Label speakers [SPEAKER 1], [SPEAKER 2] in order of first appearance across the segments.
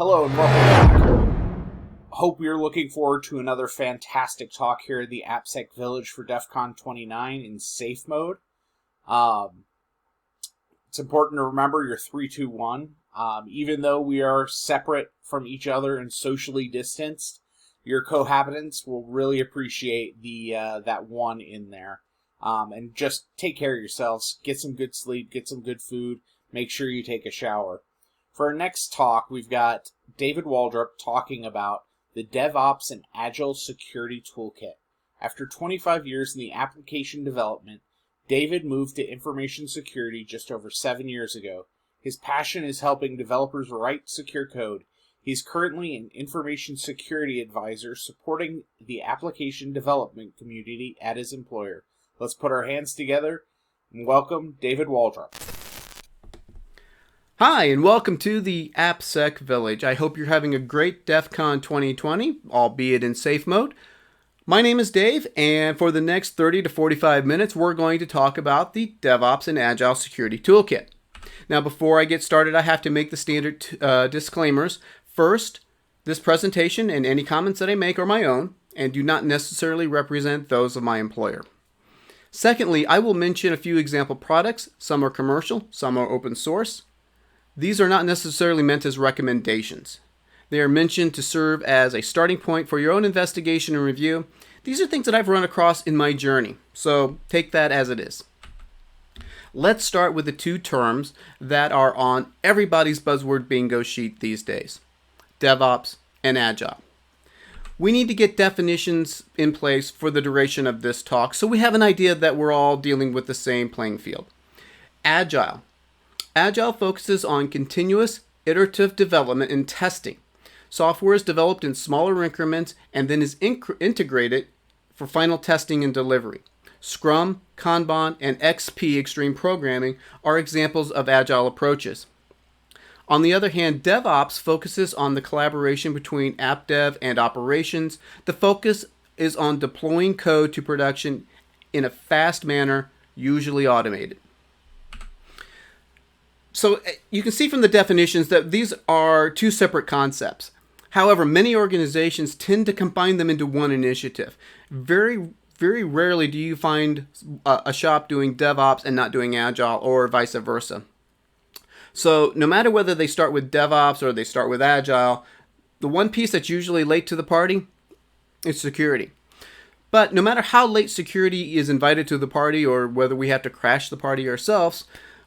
[SPEAKER 1] Hello and welcome back. Hope you're looking forward to another fantastic talk here at the AppSec Village for DEF CON 29 in safe mode. It's important to remember your 3-2-1. Even though we are separate from each other and socially distanced, your cohabitants will really appreciate the that one in there. And just take care of yourselves. Get some good sleep. Get some good food. Make sure you take a shower. For our next talk, we've got David Waldrop talking about the DevOps and Agile Security Toolkit. After 25 years in the application development, David moved to information security just over 7 years ago. His passion is helping developers write secure code. He's currently an information security advisor supporting the application development community at his employer. Let's put our hands together and welcome David Waldrop.
[SPEAKER 2] Hi, and welcome to the AppSec Village. I hope you're having a great DEF CON 2020, albeit in safe mode. My name is Dave, and for the next 30 to 45 minutes, we're going to talk about the DevOps and Agile Security Toolkit. Now, before I get started, I have to make the standard disclaimers. First, this presentation and any comments that I make are my own and do not necessarily represent those of my employer. Secondly, I will mention a few example products. Some are commercial, some are open source. These are not necessarily meant as recommendations. They are mentioned to serve as a starting point for your own investigation and review. These are things that I've run across in my journey, so take that as it is. Let's start with the two terms that are on everybody's buzzword bingo sheet these days: DevOps and Agile. We need to get definitions in place for the duration of this talk so we have an idea that we're all dealing with the same playing field. Agile. Agile focuses on continuous, iterative development and testing. Software is developed in smaller increments and then is integrated for final testing and delivery. Scrum, Kanban, and XP Extreme Programming are examples of Agile approaches. On the other hand, DevOps focuses on the collaboration between app dev and operations. The focus is on deploying code to production in a fast manner, usually automated. So you can see from the definitions that these are two separate concepts. However, many organizations tend to combine them into one initiative. Very rarely do you find a shop doing DevOps and not doing Agile, or vice versa. So no matter whether they start with DevOps or they start with Agile, the one piece that's usually late to the party is security. But no matter how late security is invited to the party or whether we have to crash the party ourselves,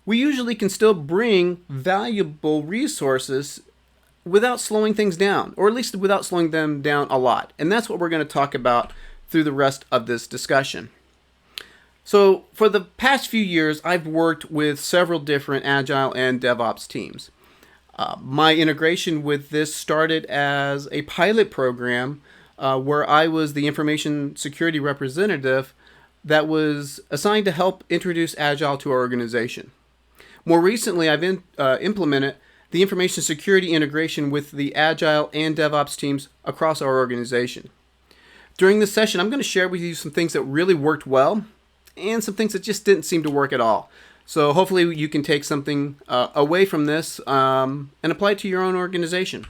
[SPEAKER 2] we usually can still bring valuable resources without slowing things down, or at least without slowing them down a lot. And that's what we're going to talk about through the rest of this discussion. So for the past few years, I've worked with several different Agile and DevOps teams. My integration with this started as a pilot program where I was the information security representative that was assigned to help introduce Agile to our organization. More recently, I've implemented the information security integration with the Agile and DevOps teams across our organization. During this session, I'm going to share with you some things that really worked well and some things that just didn't seem to work at all. So hopefully you can take something away from this and apply it to your own organization.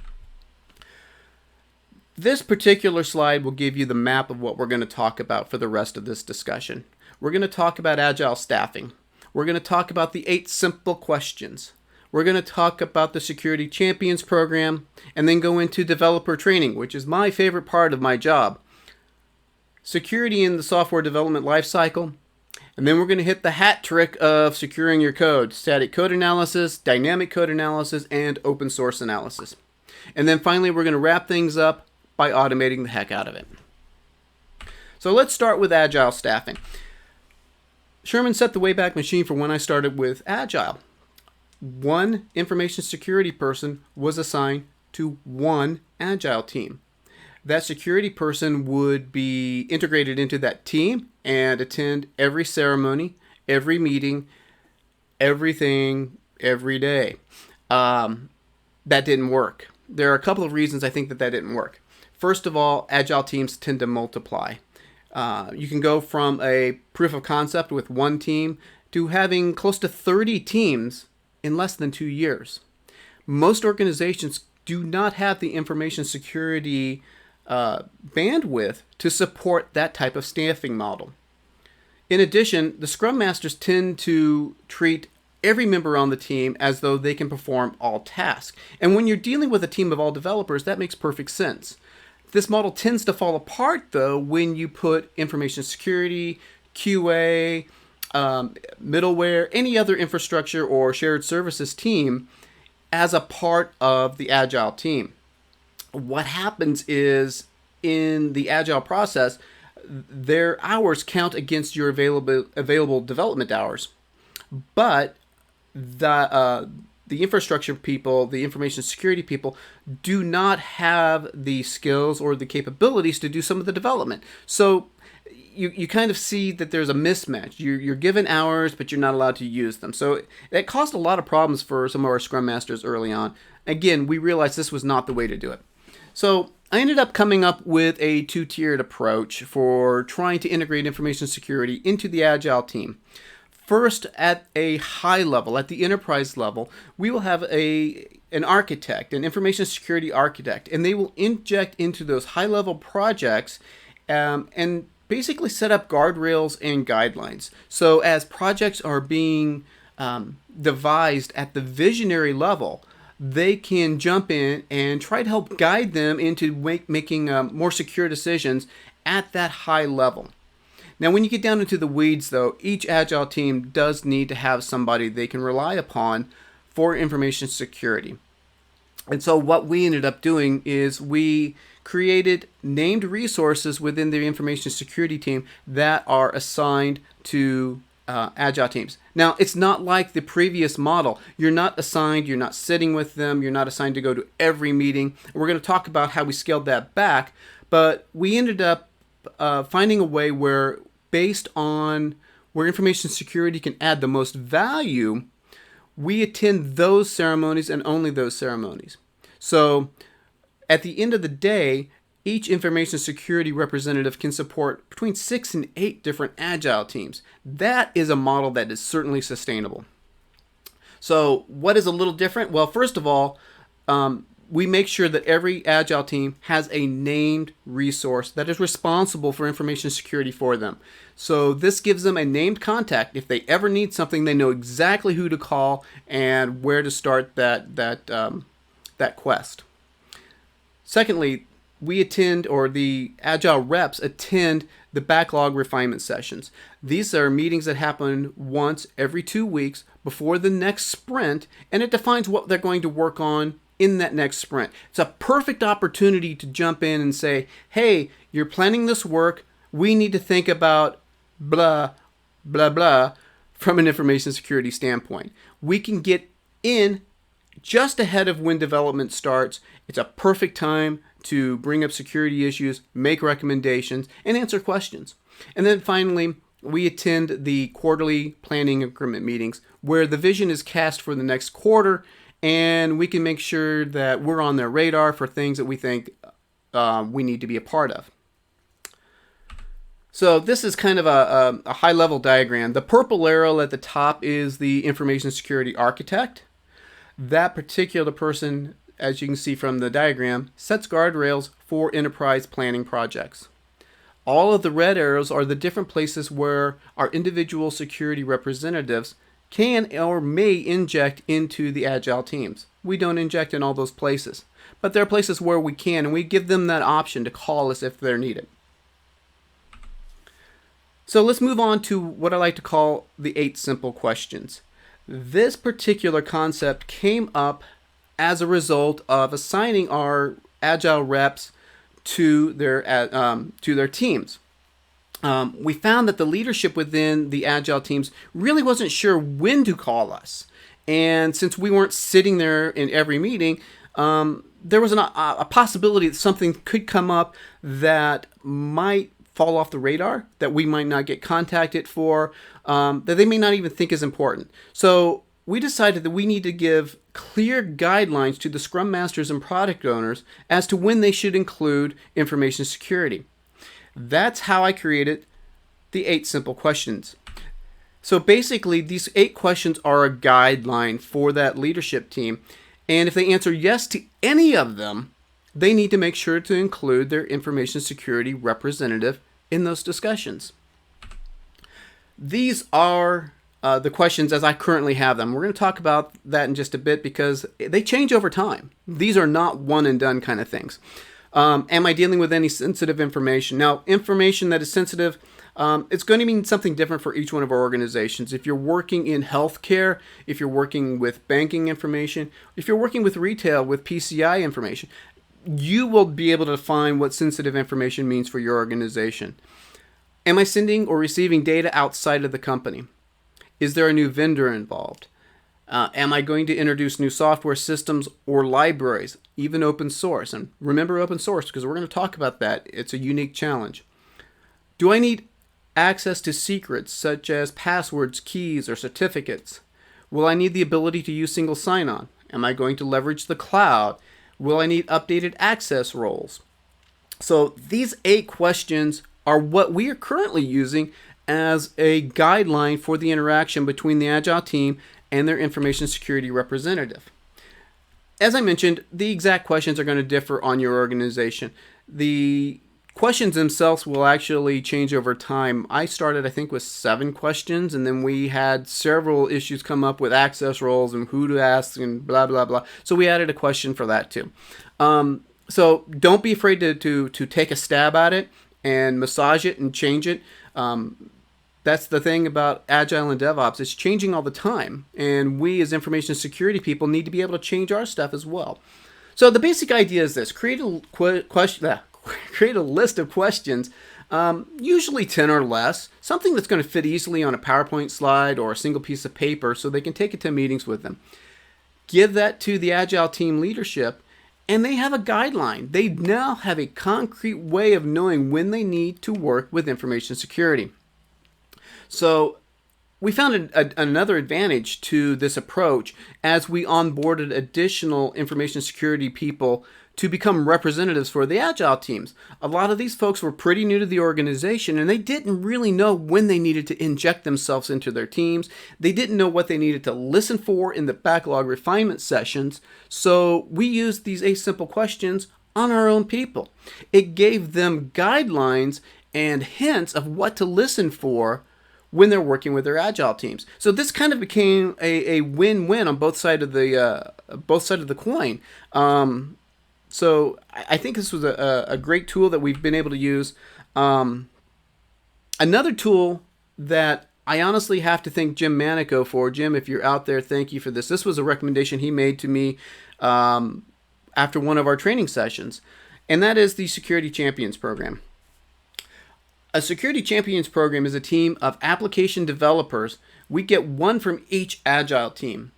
[SPEAKER 2] This particular slide will give you the map of what we're going to talk about for the rest of this discussion. We're going to talk about Agile Staffing. We're going to talk about the 8 simple questions. We're going to talk about the Security Champions program and then go into developer training, which is my favorite part of my job. Security in the software development lifecycle. And then we're going to hit the hat trick of securing your code: static code analysis, dynamic code analysis, and open source analysis. And then finally, we're going to wrap things up by automating the heck out of it. So let's start with Agile Staffing. Sherman set the Wayback Machine for when I started with Agile. One information security person was assigned to one Agile team. That security person would be integrated into that team and attend every ceremony, every meeting, everything, every day. That didn't work. There are a couple of reasons I think that didn't work. First of all, Agile teams tend to multiply. You can go from a proof of concept with one team to having close to 30 teams in less than 2 years. Most organizations do not have the information security bandwidth to support that type of staffing model. In addition, the Scrum Masters tend to treat every member on the team as though they can perform all tasks. And when you're dealing with a team of all developers, that makes perfect sense. This model tends to fall apart, though, when you put information security, QA, middleware, any other infrastructure or shared services team as a part of the Agile team. What happens is in the Agile process, their hours count against your available development hours. But the infrastructure people, the information security people, do not have the skills or the capabilities to do some of the development. So you kind of see that there's a mismatch. You're given hours, but you're not allowed to use them. So it caused a lot of problems for some of our Scrum Masters early on. Again, we realized this was not the way to do it. So I ended up coming up with a two-tiered approach for trying to integrate information security into the Agile team. First, at a high level, at the enterprise level, we will have an architect, an information security architect, and they will inject into those high-level projects and basically set up guardrails and guidelines. So as projects are being devised at the visionary level, they can jump in and try to help guide them into making more secure decisions at that high level. Now, when you get down into the weeds, though, each Agile team does need to have somebody they can rely upon for information security. And so what we ended up doing is we created named resources within the information security team that are assigned to Agile teams. Now, it's not like the previous model. You're not assigned, you're not sitting with them, you're not assigned to go to every meeting. We're going to talk about how we scaled that back, but we ended up finding a way where, based on where information security can add the most value, we attend those ceremonies and only those ceremonies. So at the end of the day, each information security representative can support between 6 and 8 different Agile teams. That is a model that is certainly sustainable. So what is a little different? Well, first of all, we make sure that every Agile team has a named resource that is responsible for information security for them. So this gives them a named contact. If they ever need something, they know exactly who to call and where to start that quest. Secondly, we attend, or the Agile reps attend, the backlog refinement sessions. These are meetings that happen once every 2 weeks before the next sprint, and it defines what they're going to work on in that next sprint. It's a perfect opportunity to jump in and say, hey, you're planning this work. We need to think about blah, blah, blah from an information security standpoint. We can get in just ahead of when development starts. It's a perfect time to bring up security issues, make recommendations, and answer questions. And then finally, we attend the quarterly planning increment meetings where the vision is cast for the next quarter, and we can make sure that we're on their radar for things that we think we need to be a part of. So this is kind of a high-level diagram. The purple arrow at the top is the information security architect. That particular person, as you can see from the diagram, sets guardrails for enterprise planning projects. All of the red arrows are the different places where our individual security representatives can or may inject into the Agile teams. We don't inject in all those places, but there are places where we can, and we give them that option to call us if they're needed. So let's move on to what I like to call the 8 simple questions. This particular concept came up as a result of assigning our Agile reps to their teams. We found that the leadership within the Agile teams really wasn't sure when to call us. And since we weren't sitting there in every meeting, there was a possibility that something could come up that might fall off the radar, that we might not get contacted for, that they may not even think is important. So we decided that we need to give clear guidelines to the Scrum Masters and product owners as to when they should include information security. That's how I created the 8 simple questions. So basically, these 8 questions are a guideline for that leadership team, And if they answer yes to any of them, they need to make sure to include their information security representative in those discussions. These are the questions as I currently have them. We're going to talk about that in just a bit because they change over time. These are not one and done kind of things. Am I dealing with any sensitive information? Now, information that is sensitive, it's going to mean something different for each one of our organizations. If you're working in healthcare, if you're working with banking information, if you're working with retail with PCI information, you will be able to define what sensitive information means for your organization. Am I sending or receiving data outside of the company? Is there a new vendor involved? Am I going to introduce new software systems or libraries, even open source? And remember open source because we're going to talk about that. It's a unique challenge. Do I need access to secrets such as passwords, keys, or certificates? Will I need the ability to use single sign-on? Am I going to leverage the cloud? Will I need updated access roles? So these 8 questions are what we are currently using as a guideline for the interaction between the Agile team and their information security representative. As I mentioned, the exact questions are going to differ on your organization. The questions themselves will actually change over time. I started, I think, with 7 questions, and then we had several issues come up with access roles and who to ask and blah, blah, blah. So we added a question for that too. So don't be afraid to take a stab at it and massage it and change it. That's the thing about Agile and DevOps. It's changing all the time. And we as information security people need to be able to change our stuff as well. So the basic idea is this. Create a list of questions, usually 10 or less, something that's going to fit easily on a PowerPoint slide or a single piece of paper so they can take it to meetings with them. Give that to the Agile team leadership, and they have a guideline. They now have a concrete way of knowing when they need to work with information security. So we found another advantage to this approach as we onboarded additional information security people to become representatives for the Agile teams. A lot of these folks were pretty new to the organization and they didn't really know when they needed to inject themselves into their teams. They didn't know what they needed to listen for in the backlog refinement sessions. So we used these 8 simple questions on our own people. It gave them guidelines and hints of what to listen for when they're working with their Agile teams. So this kind of became a win-win on both sides of the coin. So I think this was a great tool that we've been able to use. Another tool that I honestly have to thank Jim Manico for. Jim, if you're out there, thank you for this. This was a recommendation he made to me after one of our training sessions, and that is the Security Champions Program. A Security Champions Program is a team of application developers. We get one from each Agile team,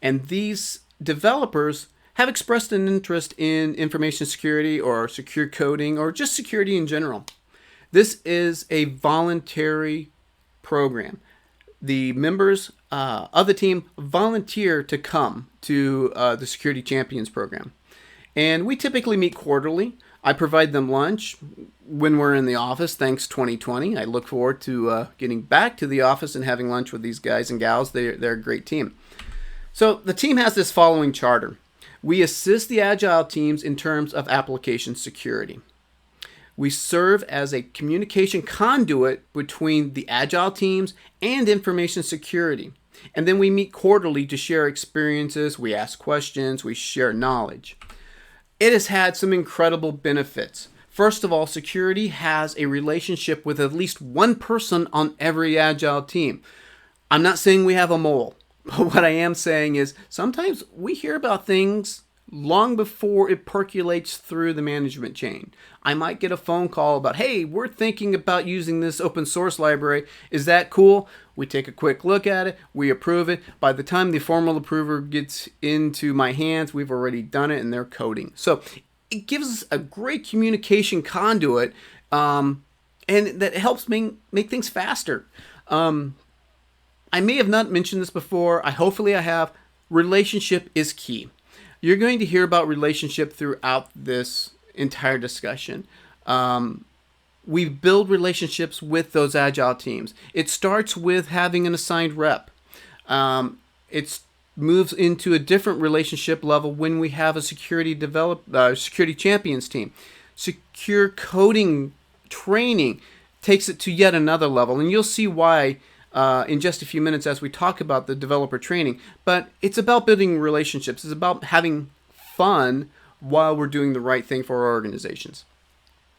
[SPEAKER 2] and these developers have expressed an interest in information security or secure coding or just security in general. This is a voluntary program. The members of the team volunteer to come to the Security Champions Program. And we typically meet quarterly. I provide them lunch when we're in the office, thanks 2020. I look forward to getting back to the office and having lunch with these guys and gals. They're a great team. So the team has this following charter. We assist the Agile teams in terms of application security. We serve as a communication conduit between the Agile teams and information security. And then we meet quarterly to share experiences, we ask questions, we share knowledge. It has had some incredible benefits. First of all, security has a relationship with at least one person on every Agile team. I'm not saying we have a mole, but what I am saying is sometimes we hear about things long before it percolates through the management chain. I might get a phone call about, hey, we're thinking about using this open source library. Is that cool? We take a quick look at it. We approve it. By the time the formal approver gets into my hands, we've already done it and they're coding. So it gives us a great communication conduit and that helps make things faster. I may have not mentioned this before. Hopefully I have. Relationship is key. You're going to hear about relationship throughout this entire discussion. We build relationships with those Agile teams. It starts with having an assigned rep. It moves into a different relationship level when we have a security champions team. Secure coding training takes it to yet another level, and you'll see why in just a few minutes as we talk about the developer training. But it's about building relationships. It's about having fun while we're doing the right thing for our organizations.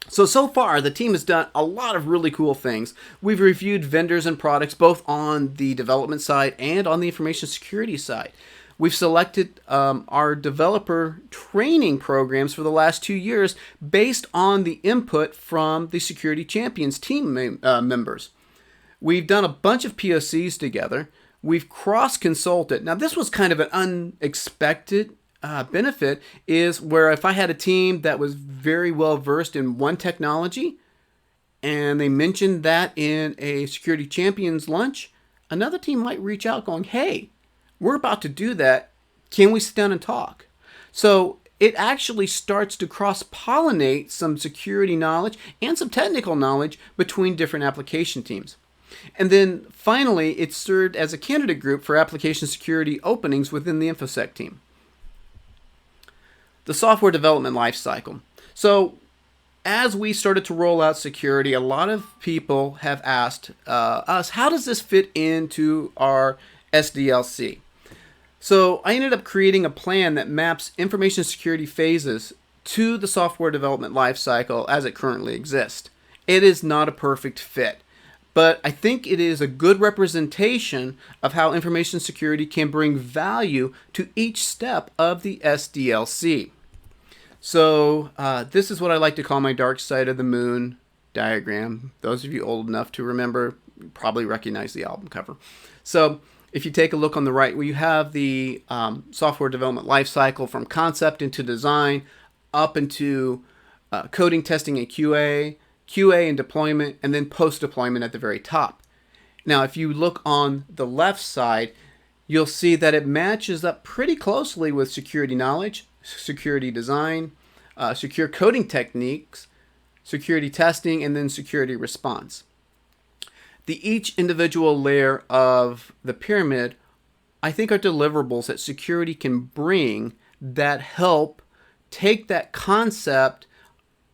[SPEAKER 2] So far, the team has done a lot of really cool things. We've reviewed vendors and products both on the development side and on the information security side. We've selected our developer training programs for the last 2 years based on the input from the Security Champions team members. We've done a bunch of POCs together. We've cross-consulted. Now, this was kind of an unexpected benefit, is where if I had a team that was very well versed in one technology and they mentioned that in a Security Champions lunch, another team might reach out going, hey, we're about to do that. Can we sit down and talk? So it actually starts to cross-pollinate some security knowledge and some technical knowledge between different application teams. And then finally, it served as a candidate group for application security openings within the InfoSec team. The software development lifecycle. So as we started to roll out security, a lot of people have asked us, how does this fit into our SDLC? So I ended up creating a plan that maps information security phases to the software development lifecycle as it currently exists. It is not a perfect fit, but I think it is a good representation of how information security can bring value to each step of the SDLC. So this is what I like to call my dark side of the moon diagram. Those of you old enough to remember probably recognize the album cover. So if you take a look on the right, where you have the software development lifecycle from concept into design, up into coding, testing, and QA and deployment, and then post-deployment at the very top. Now, if you look on the left side, you'll see that it matches up pretty closely with security knowledge, security design, secure coding techniques, security testing, and then security response. Each individual layer of the pyramid, I think, are deliverables that security can bring that help take that concept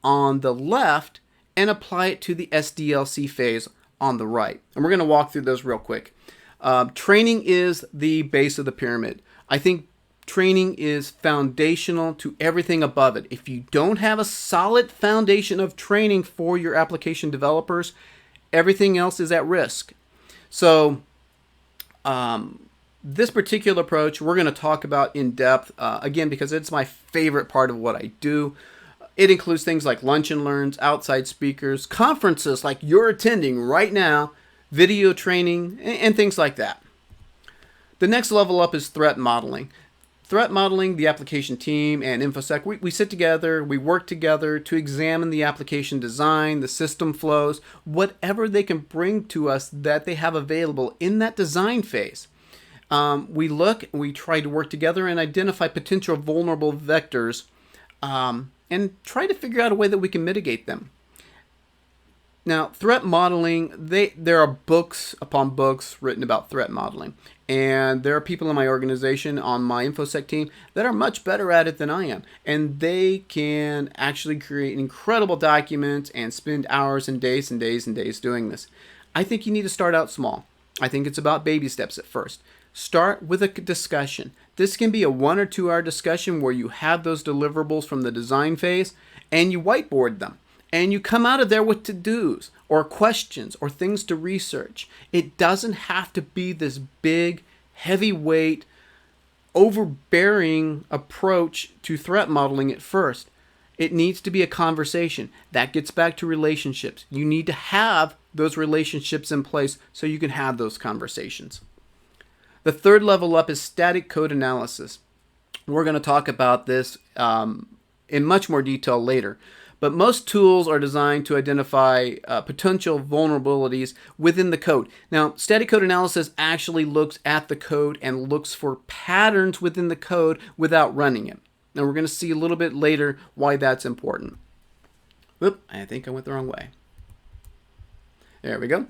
[SPEAKER 2] on the left and apply it to the SDLC phase on the right. And we're going to walk through those real quick. Training is the base of the pyramid. I think training is foundational to everything above it. If you don't have a solid foundation of training for your application developers, everything else is at risk. So this particular approach we're going to talk about in depth, again, because it's my favorite part of what I do. It includes things like Luncheon learns, outside speakers, conferences like you're attending right now, video training, and things like that. The next level up is threat modeling. Threat modeling, the application team and InfoSec, we sit together, we work together to examine the application design, the system flows, whatever they can bring to us that they have available in that design phase. We look, we try to work together and identify potential vulnerable vectors and try to figure out a way that we can mitigate them. Now, threat modeling, there are books upon books written about threat modeling. And there are people in my organization on my InfoSec team that are much better at it than I am. And they can actually create incredible documents and spend hours and days and days and days doing this. I think you need to start out small. I think it's about baby steps at first. Start with a discussion. This can be a 1 or 2 hour discussion where you have those deliverables from the design phase and you whiteboard them. And you come out of there with to-dos or questions or things to research. It doesn't have to be this big, heavyweight, overbearing approach to threat modeling at first. It needs to be a conversation. That gets back to relationships. You need to have those relationships in place so you can have those conversations. The third level up is static code analysis. We're going to talk about this in much more detail later. But most tools are designed to identify potential vulnerabilities within the code. Now, static code analysis actually looks at the code and looks for patterns within the code without running it. Now, we're going to see a little bit later why that's important. Oop, I think I went the wrong way. There we go.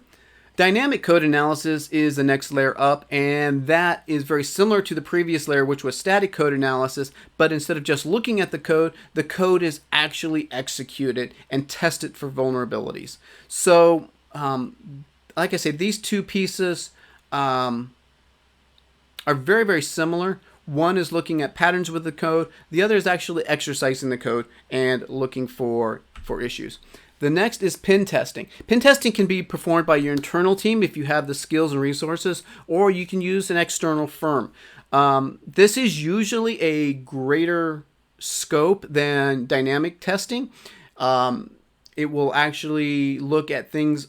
[SPEAKER 2] Dynamic code analysis is the next layer up, and that is very similar to the previous layer, which was static code analysis, but instead of just looking at the code is actually executed and tested for vulnerabilities. So, like I say, these two pieces are very, very similar. One is looking at patterns with the code. The other is actually exercising the code and looking for issues. The next is pen testing. Pen testing can be performed by your internal team if you have the skills and resources, or you can use an external firm. This is usually a greater scope than dynamic testing. It will actually look at things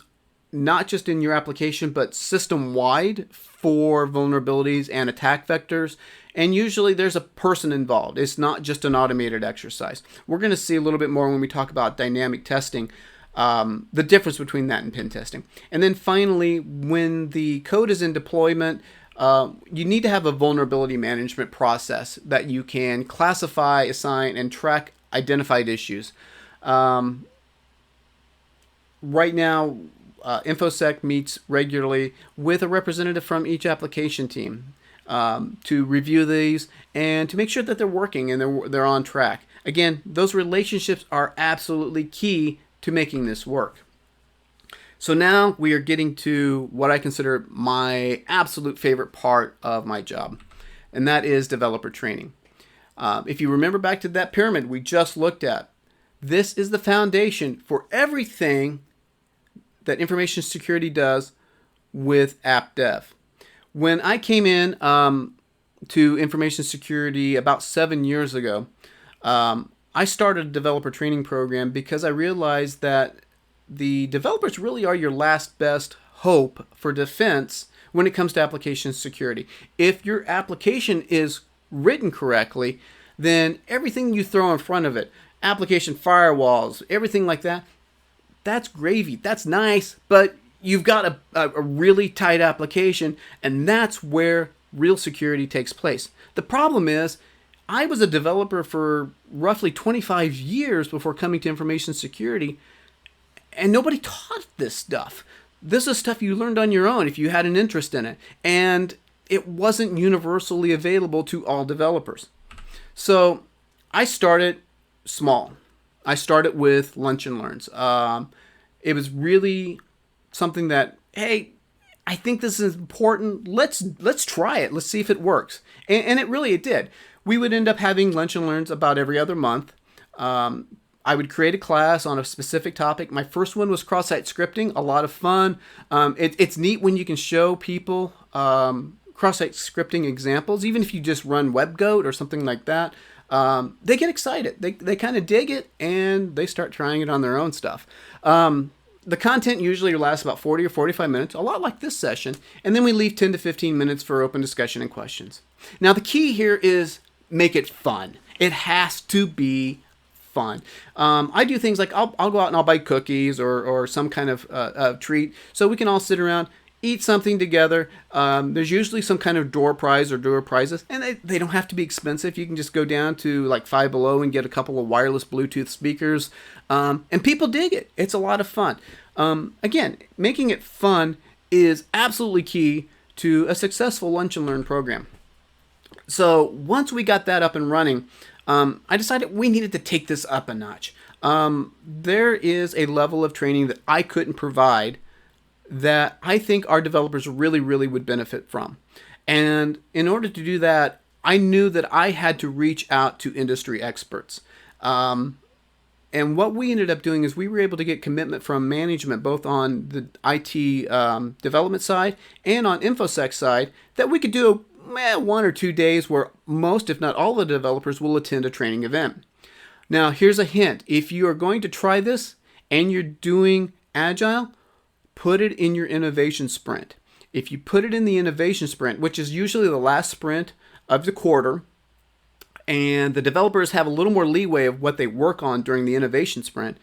[SPEAKER 2] not just in your application, but system-wide for vulnerabilities and attack vectors. And usually there's a person involved. It's not just an automated exercise. We're going to see a little bit more when we talk about dynamic testing, the difference between that and pen testing. And then finally, when the code is in deployment, you need to have a vulnerability management process that you can classify, assign, and track identified issues. Right now, InfoSec meets regularly with a representative from each application team to review these and to make sure that they're working and they're on track. Again, those relationships are absolutely key to making this work. So now we are getting to what I consider my absolute favorite part of my job, and that is developer training. If you remember back to that pyramid we just looked at, this is the foundation for everything that information security does with app dev. When I came in to information security about 7 years ago, I started a developer training program because I realized that the developers really are your last best hope for defense when it comes to application security. If your application is written correctly, then everything you throw in front of it, application firewalls, everything like that, that's gravy. That's nice, but you've got a really tight application, and that's where real security takes place. The problem is, I was a developer for roughly 25 years before coming to information security, and nobody taught this stuff. This is stuff you learned on your own if you had an interest in it, and it wasn't universally available to all developers. So I started small. I started with Luncheon Learns. It was really something that, hey, I think this is important. Let's try it. Let's see if it works. And it did. We would end up having Luncheon Learns about every other month. I would create a class on a specific topic. My first one was cross-site scripting, a lot of fun. It's neat when you can show people cross-site scripting examples, even if you just run WebGoat or something like that. They get excited. They kind of dig it, and they start trying it on their own stuff. The content usually lasts about 40 or 45 minutes, a lot like this session, and then we leave 10 to 15 minutes for open discussion and questions. Now, the key here is make it fun. It has to be fun. I do things like I'll go out and I'll buy cookies or some kind of treat so we can all sit around, eat something together. There's usually some kind of door prize or door prizes, and they don't have to be expensive. You can just go down to like Five Below and get a couple of wireless Bluetooth speakers, and people dig it. It's a lot of fun. Again, making it fun is absolutely key to a successful Lunch and Learn program. So once we got that up and running, I decided we needed to take this up a notch. There is a level of training that I couldn't provide that I think our developers really, really would benefit from. And in order to do that, I knew that I had to reach out to industry experts. And what we ended up doing is we were able to get commitment from management, both on the IT development side and on InfoSec side, that we could do 1 or 2 days where most, if not all, the developers will attend a training event. Now, here's a hint. If you are going to try this and you're doing Agile, put it in your innovation sprint. If you put it in the innovation sprint, which is usually the last sprint of the quarter, and the developers have a little more leeway of what they work on during the innovation sprint,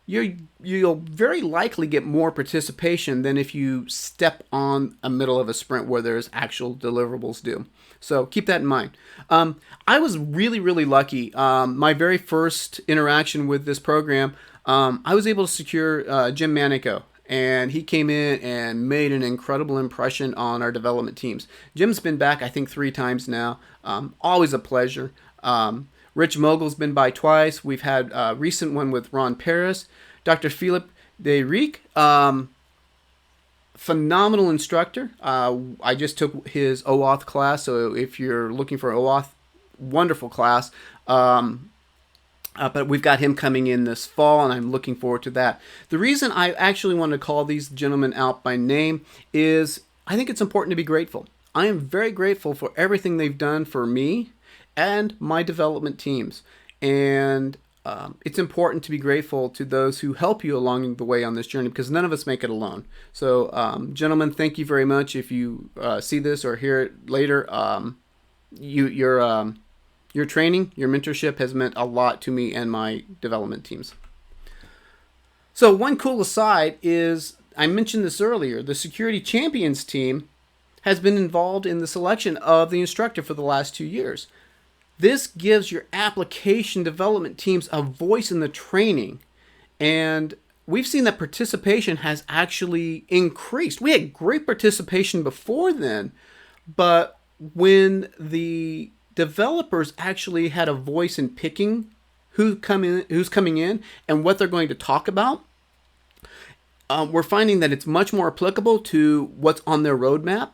[SPEAKER 2] you'll very likely get more participation than if you step on a middle of a sprint where there's actual deliverables due. So keep that in mind. I was really, really lucky. My very first interaction with this program, I was able to secure Jim Manico and he came in and made an incredible impression on our development teams. Jim's been back, I think, 3 times now. Always a pleasure. Rich Mogul's been by twice. We've had a recent one with Ron Paris. Dr. Philippe Deric, phenomenal instructor. I just took his OAuth class, so if you're looking for OAuth, wonderful class. But we've got him coming in this fall, and I'm looking forward to that. The reason I actually want to call these gentlemen out by name is I think it's important to be grateful. I am very grateful for everything they've done for me and my development teams. And it's important to be grateful to those who help you along the way on this journey, because none of us make it alone. So, gentlemen, thank you very much. If you see this or hear it later, your training, your mentorship has meant a lot to me and my development teams. So one cool aside is, I mentioned this earlier, the Security Champions team has been involved in the selection of the instructor for the last 2 years. This gives your application development teams a voice in the training, and we've seen that participation has actually increased. We had great participation before then, but when the developers actually had a voice in picking who's coming in and what they're going to talk about, we're finding that it's much more applicable to what's on their roadmap.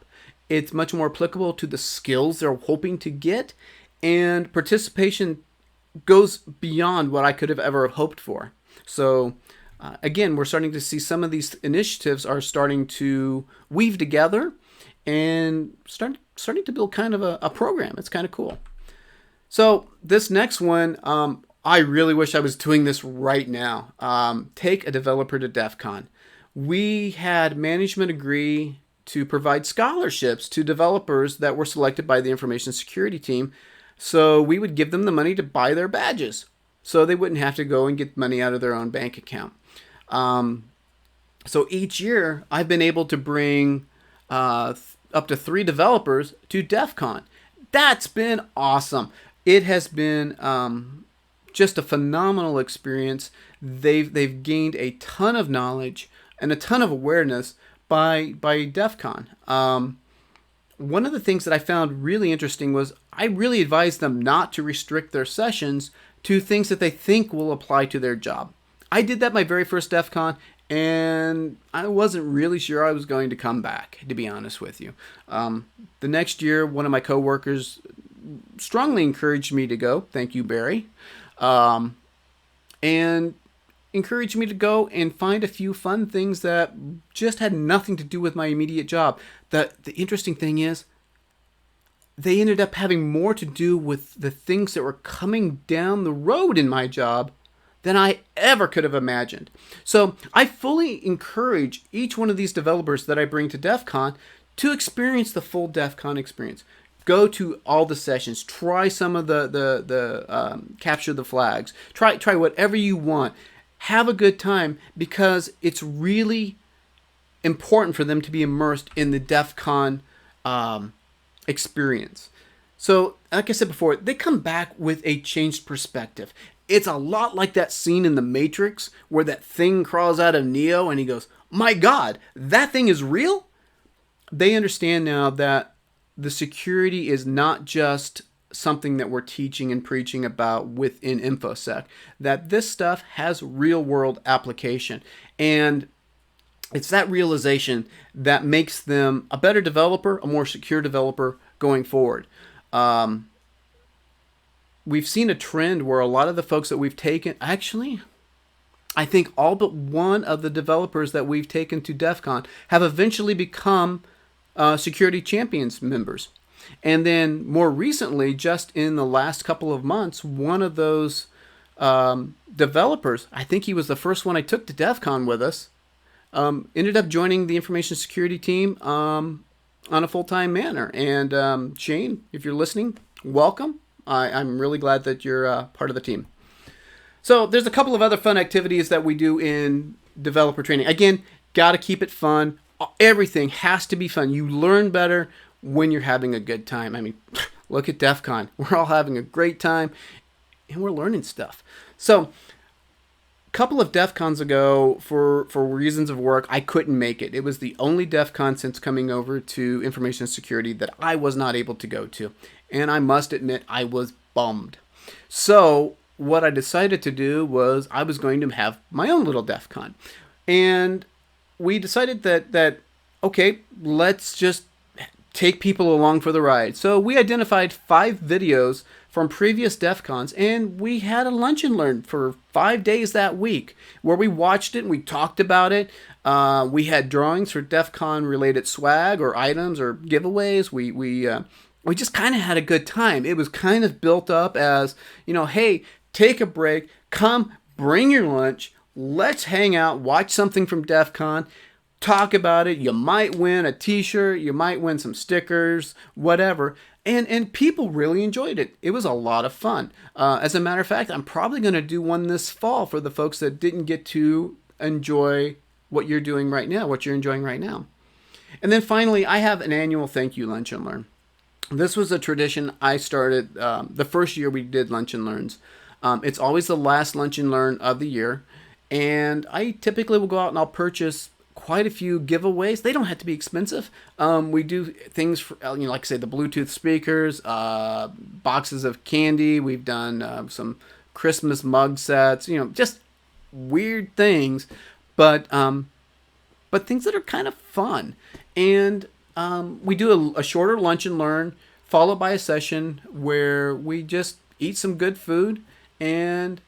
[SPEAKER 2] It's much more applicable to the skills they're hoping to get, and participation goes beyond what I could have ever hoped for. So again, we're starting to see some of these initiatives are starting to weave together and starting to build kind of a program. It's kind of cool. So this next one, I really wish I was doing this right now. Take a developer to DEF CON. We had management agree to provide scholarships to developers that were selected by the information security team. So we would give them the money to buy their badges, so they wouldn't have to go and get money out of their own bank account. So each year, I've been able to bring up to 3 developers to DEF CON. That's been awesome. It has been just a phenomenal experience. They've gained a ton of knowledge and a ton of awareness by DEF CON. One of the things that I found really interesting was I really advised them not to restrict their sessions to things that they think will apply to their job. I did that my very first DEF CON, and I wasn't really sure I was going to come back, to be honest with you. The next year, one of my coworkers strongly encouraged me to go. Thank you, Barry. And encouraged me to go and find a few fun things that just had nothing to do with my immediate job. The interesting thing is, they ended up having more to do with the things that were coming down the road in my job than I ever could have imagined. So I fully encourage each one of these developers that I bring to DEF CON to experience the full DEF CON experience. Go to all the sessions. Try some of the capture the flags. Try whatever you want. Have a good time, because it's really important for them to be immersed in the DEF CON experience. So, like I said before, they come back with a changed perspective. It's a lot like that scene in The Matrix where that thing crawls out of Neo and he goes, "My God, that thing is real?" They understand now that the security is not just something that we're teaching and preaching about within InfoSec, that this stuff has real world application. And it's that realization that makes them a better developer, a more secure developer going forward. We've seen a trend where a lot of the folks that we've taken, actually, I think all but one of the developers that we've taken to DEF CON have eventually become Security Champions members. And then more recently, just in the last couple of months, one of those developers, I think he was the first one I took to DEF CON with us, ended up joining the information security team on a full-time manner. And Shane, if you're listening, welcome. I'm really glad that you're part of the team. So there's a couple of other fun activities that we do in developer training. Again, got to keep it fun. Everything has to be fun. You learn better when you're having a good time. I mean, look at DEF CON. We're all having a great time, and we're learning stuff. So couple of DEF CONs ago, for reasons of work, I couldn't make it. It was the only DEF CON since coming over to information security that I was not able to go to. And I must admit, I was bummed. So what I decided to do was I was going to have my own little DEF CON. And we decided that okay, let's just take people along for the ride. So we identified 5 videos from previous DEF CONs, and we had a lunch and learn for 5 days that week where we watched it and we talked about it. We had drawings for DEF CON related swag or items or giveaways. We just kind of had a good time. It was kind of built up as, hey, take a break, come, bring your lunch, let's hang out, watch something from DEF CON, talk about it. You might win a t-shirt, you might win some stickers, whatever. And people really enjoyed it. It was a lot of fun. As a matter of fact, I'm probably going to do one this fall for the folks that didn't get to enjoy what you're doing right now, what you're enjoying right now. And then finally, I have an annual thank you lunch and learn. This was a tradition I started the first year we did lunch and learns. It's always the last lunch and learn of the year. And I typically will go out and I'll purchase quite a few giveaways. They don't have to be expensive. We do things for, like I say, the Bluetooth speakers, boxes of candy. We've done some Christmas mug sets, just weird things, but things that are kind of fun. And we do a shorter lunch and learn followed by a session where we just eat some good food and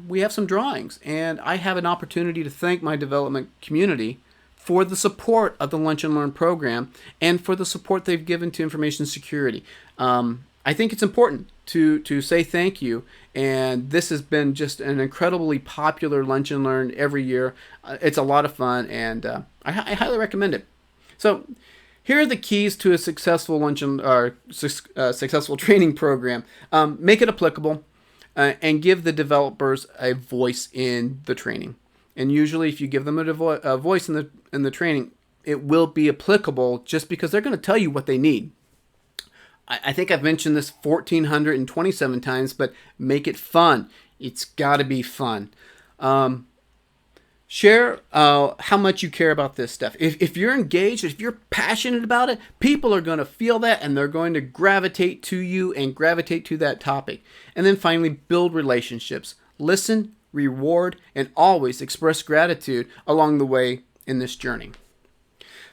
[SPEAKER 2] we have some drawings. And I have an opportunity to thank my development community for the support of the Lunch and Learn program and for the support they've given to information security. I think it's important to say thank you, and this has been just an incredibly popular Lunch and Learn every year. It's a lot of fun, and I highly recommend it. So here are the keys to a successful successful training program. Make it applicable and give the developers a voice in the training. And usually if you give them a voice in the training, it will be applicable just because they're going to tell you what they need. I think I've mentioned this 1,427 times, but make it fun. It's got to be fun. Share how much you care about this stuff. If you're engaged, if you're passionate about it, people are going to feel that and they're going to gravitate to you and gravitate to that topic. And then finally, build relationships. Listen, reward, and always express gratitude along the way in this journey.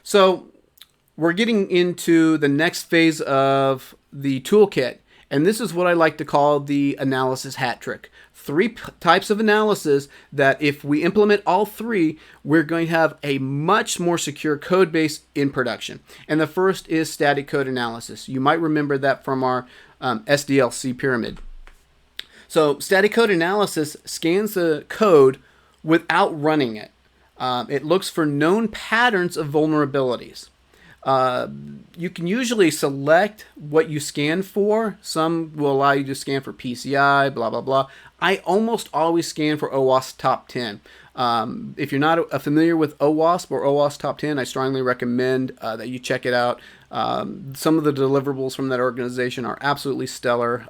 [SPEAKER 2] So we're getting into the next phase of the toolkit, and this is what I like to call the analysis hat trick. 3 types of analysis that if we implement all 3, we're going to have a much more secure code base in production. And the first is static code analysis. You might remember that from our SDLC pyramid. So static code analysis scans the code without running it. It looks for known patterns of vulnerabilities. You can usually select what you scan for. Some will allow you to scan for PCI, blah, blah, blah. I almost always scan for OWASP Top 10. If you're not familiar with OWASP or OWASP Top 10, I strongly recommend that you check it out. Some of the deliverables from that organization are absolutely stellar.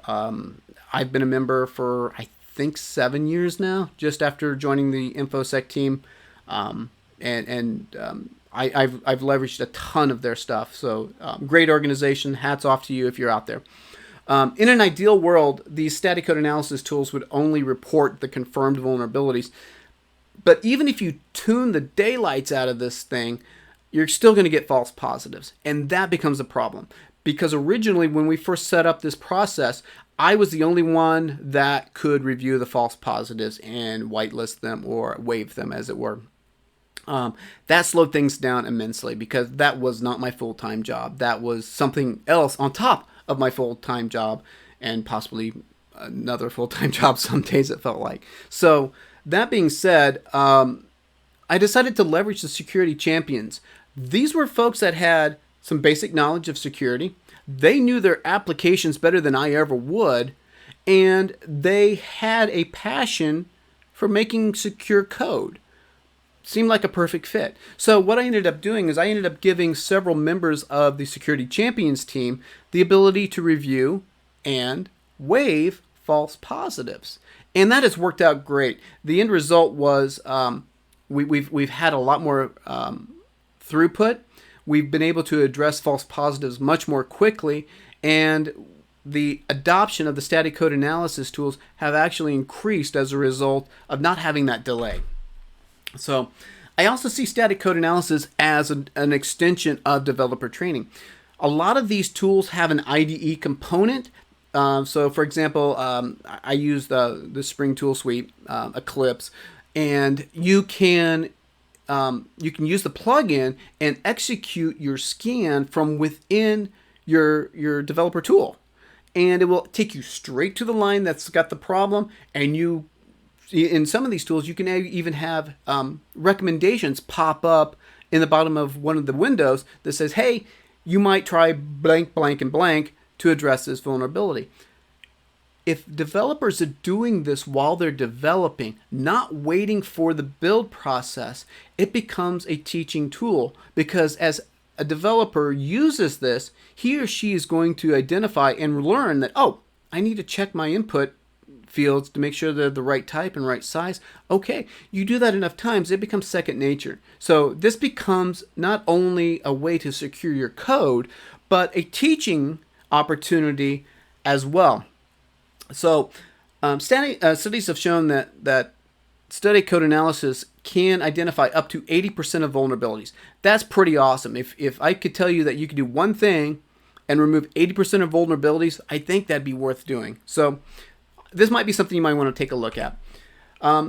[SPEAKER 2] I've been a member for, I think, 7 years now, just after joining the InfoSec team. I've leveraged a ton of their stuff. So great organization. Hats off to you if you're out there. In an ideal world, these static code analysis tools would only report the confirmed vulnerabilities. But even if you tune the daylights out of this thing, you're still going to get false positives. And that becomes a problem. Because originally, when we first set up this process, I was the only one that could review the false positives and whitelist them or waive them, as it were. That slowed things down immensely because that was not my full-time job. That was something else on top of my full-time job and possibly another full-time job some days it felt like. So that being said, I decided to leverage the security champions. These were folks that had some basic knowledge of security. They knew their applications better than I ever would, and they had a passion for making secure code. Seemed like a perfect fit. So what I ended up doing is I ended up giving several members of the Security Champions team the ability to review and waive false positives. And that has worked out great. The end result was we've had a lot more throughput. We've been able to address false positives much more quickly, and the adoption of the static code analysis tools have actually increased as a result of not having that delay. So I also see static code analysis as an extension of developer training. A lot of these tools have an IDE component. So for example, I use the Spring Tool Suite, Eclipse, and you can use the plugin and execute your scan from within your developer tool. And it will take you straight to the line that's got the problem. And in some of these tools, you can even have recommendations pop up in the bottom of one of the windows that says, hey, you might try blank, blank, and blank to address this vulnerability. If developers are doing this while they're developing, not waiting for the build process, it becomes a teaching tool, because as a developer uses this, he or she is going to identify and learn that, oh, I need to check my input fields to make sure they're the right type and right size. Okay, you do that enough times, it becomes second nature. So this becomes not only a way to secure your code, but a teaching opportunity as well. So studies have shown that static code analysis can identify up to 80% of vulnerabilities. That's pretty awesome. If I could tell you that you could do one thing and remove 80% of vulnerabilities, I think that'd be worth doing. So this might be something you might want to take a look at.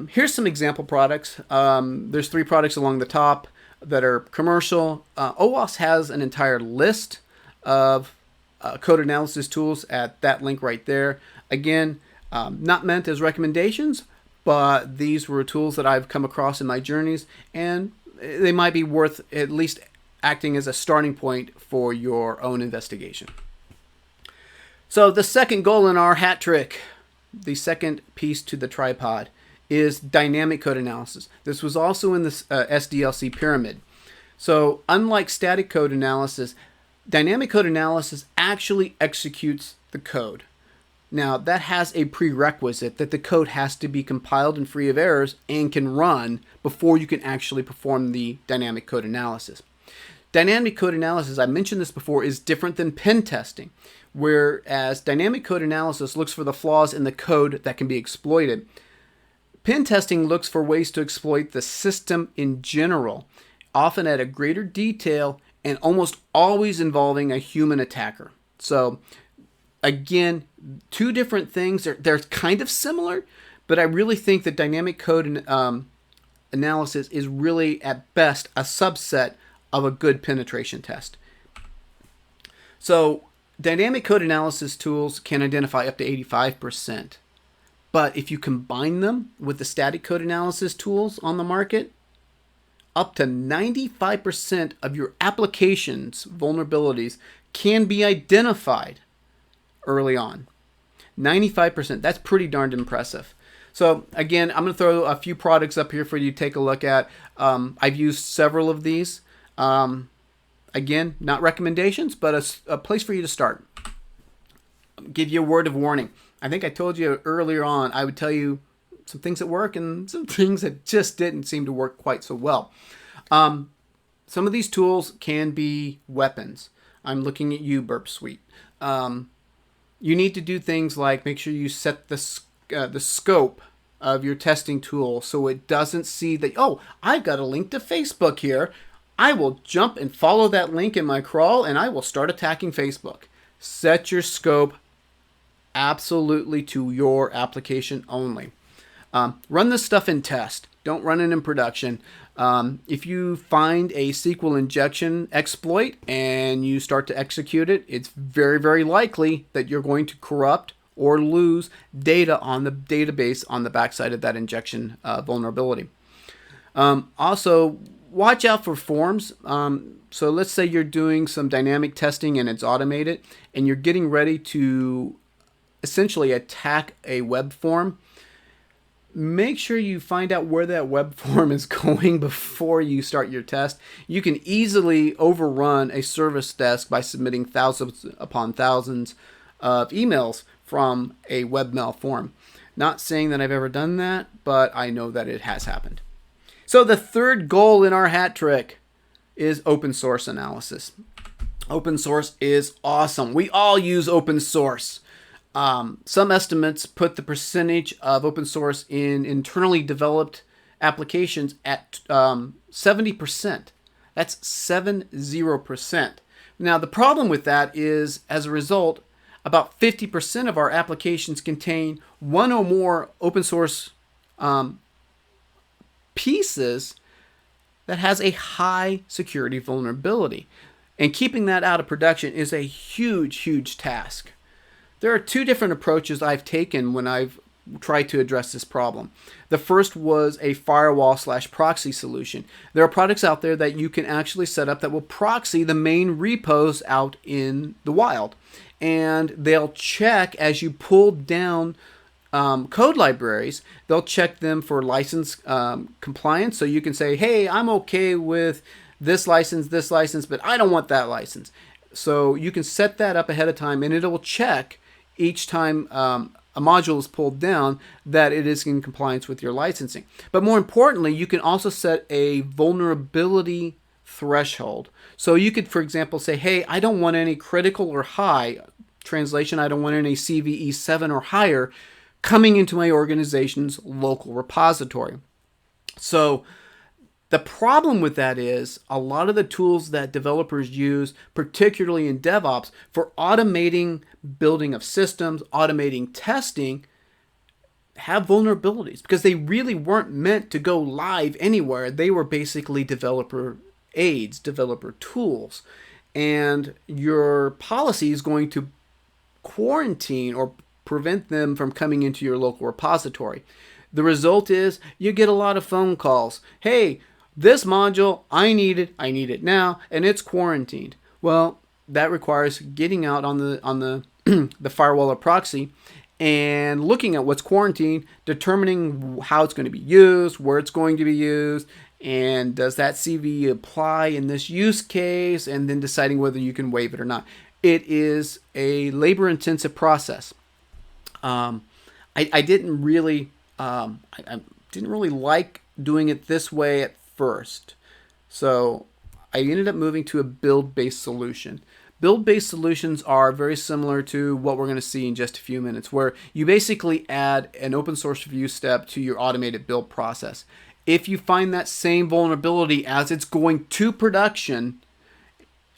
[SPEAKER 2] Here's some example products. There's 3 products along the top that are commercial. OWASP has an entire list of code analysis tools at that link right there. Again, not meant as recommendations, but these were tools that I've come across in my journeys, and they might be worth at least acting as a starting point for your own investigation. So the second goal in our hat trick, the second piece to the tripod, is dynamic code analysis. This was also in the SDLC pyramid. So unlike static code analysis, dynamic code analysis actually executes the code. Now, that has a prerequisite that the code has to be compiled and free of errors and can run before you can actually perform the dynamic code analysis. Dynamic code analysis, I mentioned this before, is different than pen testing, whereas dynamic code analysis looks for the flaws in the code that can be exploited. Pen testing looks for ways to exploit the system in general, often at a greater detail and almost always involving a human attacker. So again, 2 different things. They're kind of similar, but I really think that dynamic code analysis is really, at best, a subset of a good penetration test. So dynamic code analysis tools can identify up to 85%. But if you combine them with the static code analysis tools on the market, up to 95% of your application's vulnerabilities can be identified early on. 95%, that's pretty darned impressive. So again, I'm going to throw a few products up here for you to take a look at. I've used several of these. Again, not recommendations, but a place for you to start. I'll give you a word of warning. I think I told you earlier on, I would tell you some things that work and some things that just didn't seem to work quite so well. Some of these tools can be weapons. I'm looking at you, Burp Suite. You need to do things like make sure you set the scope of your testing tool so it doesn't see that, oh, I've got a link to Facebook here. I will jump and follow that link in my crawl and I will start attacking Facebook. Set your scope absolutely to your application only. Run this stuff in test. Don't run it in production. If you find a SQL injection exploit and you start to execute it, it's very, very likely that you're going to corrupt or lose data on the database on the backside of that injection vulnerability. Also, watch out for forms. So let's say you're doing some dynamic testing and it's automated and you're getting ready to essentially attack a web form. Make sure you find out where that web form is going before you start your test. You can easily overrun a service desk by submitting thousands upon thousands of emails from a webmail form. Not saying that I've ever done that, but I know that it has happened. So the third goal in our hat trick is open source analysis. Open source is awesome. We all use open source. Some estimates put the percentage of open source in internally developed applications at 70%. That's 70%. Now, the problem with that is, as a result, about 50% of our applications contain one or more open source pieces that has a high security vulnerability. And keeping that out of production is a huge, huge task. There are two different approaches I've taken when I've tried to address this problem. The first was a firewall/proxy solution. There are products out there that you can actually set up that will proxy the main repos out in the wild. And they'll check as you pull down code libraries, they'll check them for license compliance. So you can say, hey, I'm okay with this license, but I don't want that license. So you can set that up ahead of time, and it will check each time a module is pulled down that it is in compliance with your licensing. But more importantly, you can also set a vulnerability threshold. So you could, for example, say, hey, I don't want any critical or high, translation, I don't want any CVE 7 or higher coming into my organization's local repository. So the problem with that is a lot of the tools that developers use, particularly in DevOps, for automating building of systems, automating testing, have vulnerabilities because they really weren't meant to go live anywhere. They were basically developer aids, developer tools. And your policy is going to quarantine or prevent them from coming into your local repository. The result is you get a lot of phone calls. Hey, this module, I need it now, and it's quarantined. Well, that requires getting out on the the firewall or proxy and looking at what's quarantined, determining how it's going to be used, where it's going to be used, and does that CVE apply in this use case, and then deciding whether you can waive it or not. It is a labor-intensive process. I didn't really like doing it this way at first. So I ended up moving to a build-based solution. Build-based solutions are very similar to what we're going to see in just a few minutes, where you basically add an open source review step to your automated build process. If you find that same vulnerability as it's going to production,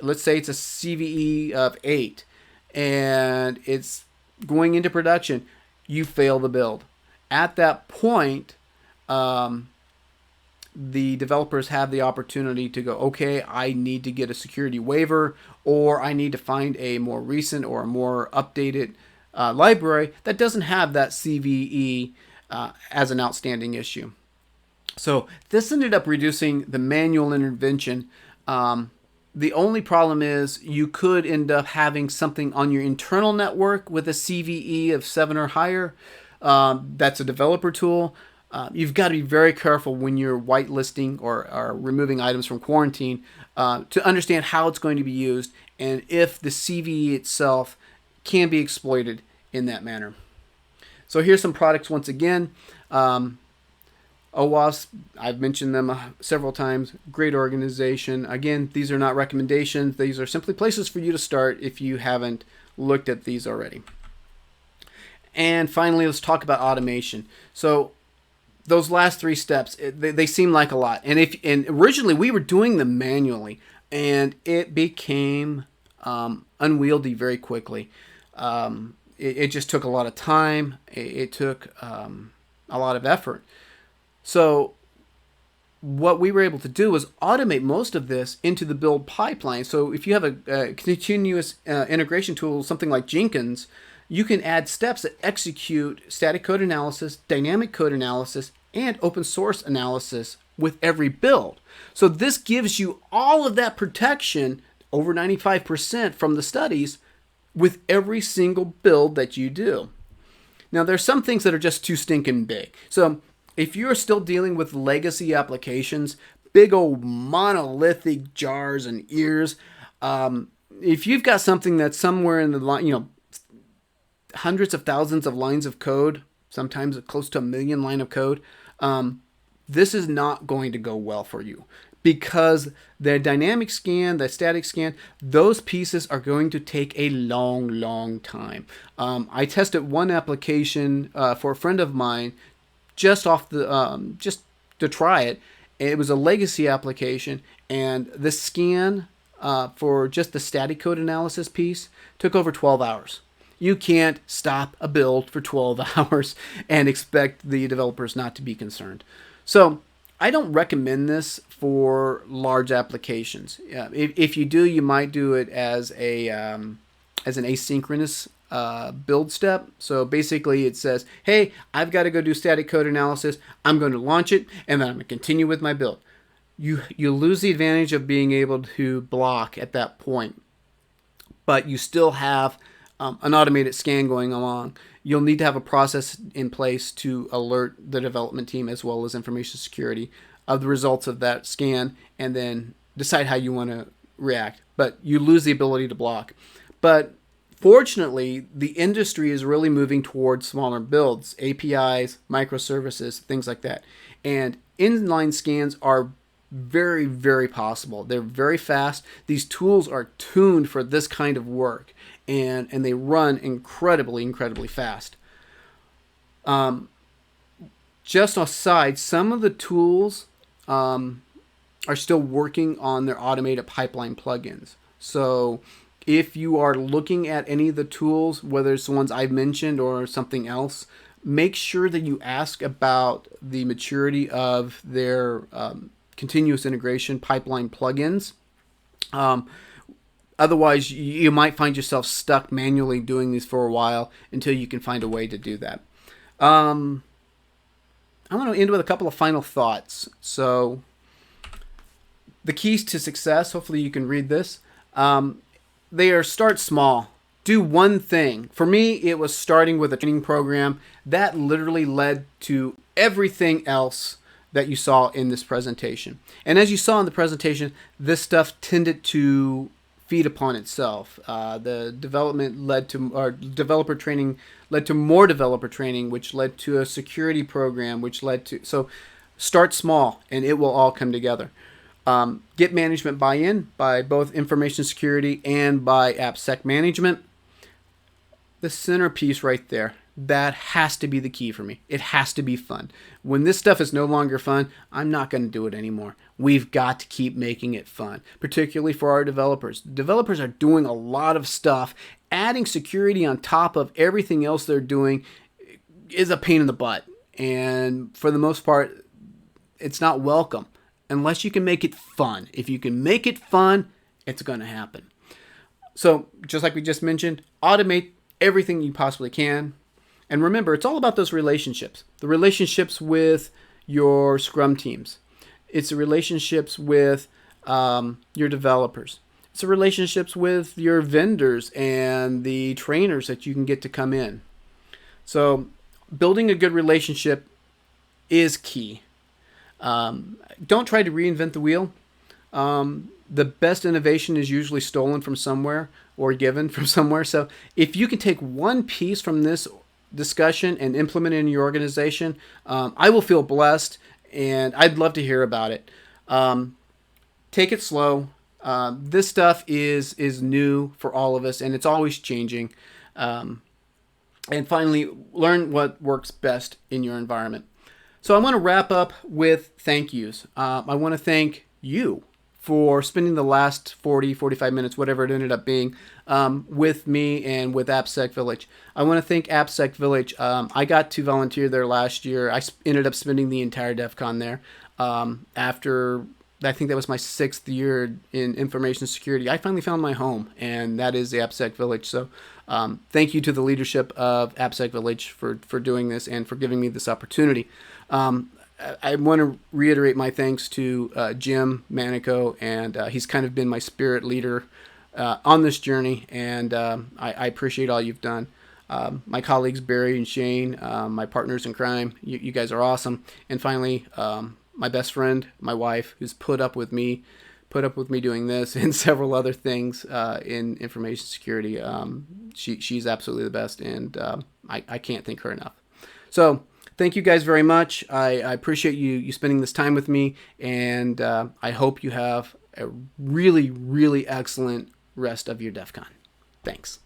[SPEAKER 2] let's say it's a CVE of 8 and it's going into production, you fail the build. At that point, the developers have the opportunity to go, okay, I need to get a security waiver, or I need to find a more recent or a more updated library that doesn't have that CVE as an outstanding issue. So this ended up reducing the manual intervention. The only problem is you could end up having something on your internal network with a CVE of 7 or higher. That's a developer tool. You've got to be very careful when you're whitelisting or removing items from quarantine to understand how it's going to be used and if the CVE itself can be exploited in that manner. So here's some products once again. OWASP, I've mentioned them several times. Great organization. Again, these are not recommendations. These are simply places for you to start if you haven't looked at these already. And finally, let's talk about automation. So those last 3 steps, they seem like a lot. And originally we were doing them manually, and it became unwieldy very quickly. It just took a lot of time. It took a lot of effort. So what we were able to do was automate most of this into the build pipeline. So if you have a continuous integration tool, something like Jenkins, you can add steps that execute static code analysis, dynamic code analysis, and open source analysis with every build. So this gives you all of that protection, over 95% from the studies, with every single build that you do. Now, there's some things that are just too stinking big. So if you're still dealing with legacy applications, big old monolithic jars and ears, if you've got something that's somewhere in the line, hundreds of thousands of lines of code, sometimes close to 1 million line of code, this is not going to go well for you, because the dynamic scan, the static scan, those pieces are going to take a long time. I tested one application for a friend of mine just off the just to try it. It was a legacy application, and the scan for just the static code analysis piece took over 12 hours. You can't stop a build for 12 hours and expect the developers not to be concerned. So I don't recommend this for large applications. If you do, you might do it as an asynchronous build step. So basically it says, hey, I've got to go do static code analysis. I'm going to launch it, and then I'm going to continue with my build. You lose the advantage of being able to block at that point, but you still have an automated scan going along. You'll need to have a process in place to alert the development team as well as information security of the results of that scan, and then decide how you want to react. But you lose the ability to block. But fortunately, the industry is really moving towards smaller builds, APIs, microservices, things like that. And inline scans are very possible. They're very fast. These tools are tuned for this kind of work, and they run incredibly fast. Just aside, some of the tools are still working on their automated pipeline plugins. So if you are looking at any of the tools, whether it's the ones I've mentioned or something else, make sure that you ask about the maturity of their continuous integration pipeline plugins. Otherwise, you might find yourself stuck manually doing these for a while until you can find a way to do that. I want to end with a couple of final thoughts. So the keys to success, hopefully you can read this. They are start small. Do one thing. For me, it was starting with a training program. That literally led to everything else that you saw in this presentation. And as you saw in the presentation, this stuff tended to feed upon itself. The development led to, or developer training led to more developer training, which led to a security program, which led to, so start small and it will all come together. Get management buy-in by both information security and by AppSec management. The centerpiece right there, that has to be the key for me. It has to be fun. When this stuff is no longer fun, I'm not going to do it anymore. We've got to keep making it fun, particularly for our developers. Developers are doing a lot of stuff. Adding security on top of everything else they're doing is a pain in the butt. And for the most part, it's not welcome unless you can make it fun. If you can make it fun, it's going to happen. So just like we just mentioned, automate everything you possibly can. And remember, it's all about those relationships. The relationships with your Scrum teams. It's the relationships with your developers. It's the relationships with your vendors and the trainers that you can get to come in. So building a good relationship is key. Don't try to reinvent the wheel. The best innovation is usually stolen from somewhere or given from somewhere. So if you can take one piece from this discussion and implement it in your organization, I will feel blessed, and I'd love to hear about it. Take it slow. This stuff is new for all of us, and it's always changing. And finally, learn what works best in your environment. So I want to wrap up with thank yous. I want to thank you for spending the last 45 minutes, whatever it ended up being, with me and with AppSec Village. I want to thank AppSec Village. I got to volunteer there last year. I ended up spending the entire DEF CON there. After, I think that was my 6th year in information security, I finally found my home, and that is the AppSec Village. So thank you to the leadership of AppSec Village for doing this and for giving me this opportunity. I want to reiterate my thanks to Jim Manico, and he's kind of been my spirit leader on this journey, and I appreciate all you've done. My colleagues Barry and Shane, my partners in crime, you guys are awesome. And finally, my best friend, my wife, who's put up with me put up with me doing this and several other things in information security. She's absolutely the best, and I can't thank her enough. So thank you guys very much. I appreciate you spending this time with me, and I hope you have a really, really excellent rest of your DEF CON. Thanks.